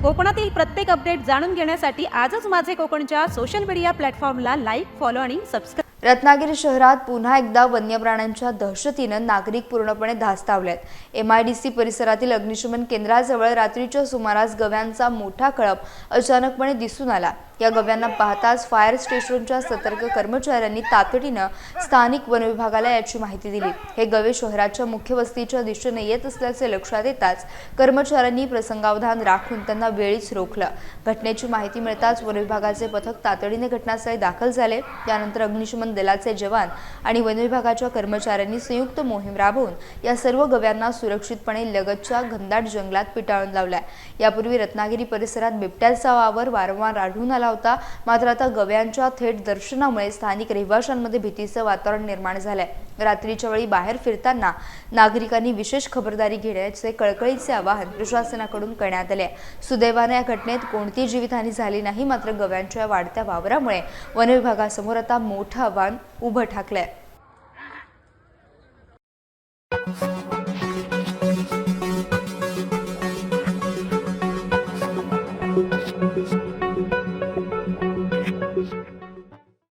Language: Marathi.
कोकणातील प्रत्येक अपडेट जाणून घेण्यासाठी आजच माझे कोकणच्या सोशल मीडिया प्लॅटफॉर्मला लाईक, फॉलो आणि सबस्क्राईब. रत्नागिरी शहरात पुन्हा एकदा वन्यप्राण्यांच्या दहशतीनं नागरिक पूर्णपणे धास्तावलेत। MIDC परिसरातील अग्निशमन केंद्राजवळ रात्रीच्या सुमारास गव्यांचा मोठा कळप अचानकपणे दिसून आला। या गव्यांना पाहताच फायर स्टेशनच्या सतर्क कर्मचाऱ्यांनी तातडीनं स्थानिक वन विभागाला याची माहिती दिली। हे गवे शहराच्या मुख्य वस्तीच्या दिशेने येत असल्याचे लक्षात येताच कर्मचाऱ्यांनी प्रसंगावधान राखून त्यांना वेळीच रोखलं। घटनेची माहिती मिळताच वन विभागाचे पथक तातडीने घटनास्थळी दाखल झाले। त्यानंतर अग्निशमन दलाचे जवान आणि वन विभागाच्या कर्मचाऱ्यांनी संयुक्त मोहीम राबवून या सर्व गव्यांना सुरक्षितपणे लगतच्या घनदाट जंगलात पिटाळून लावलाय। यापूर्वी रत्नागिरी परिसरात बिबट्याचा वावर वारंवार आढळून आला होता, मात्र आता गव्यांच्या थेट दर्शनामुळे स्थानिक रहिवाशांमध्ये भीतीचं वातावरण निर्माण झालंय। रात्रीच्या वेळी बाहेर फिरताना नागरिकांनी विशेष खबरदारी घेण्याचे कळकळीचे आवाहन प्रशासनाकडून करण्यात आले। सुदैवाने या घटनेत कोणतीही जीवितहानी झाली नाही, मात्र गव्यांच्या वाढत्या वावरामुळे वन विभागासमोर आता मोठं आव्हान उभं ठाकलंय।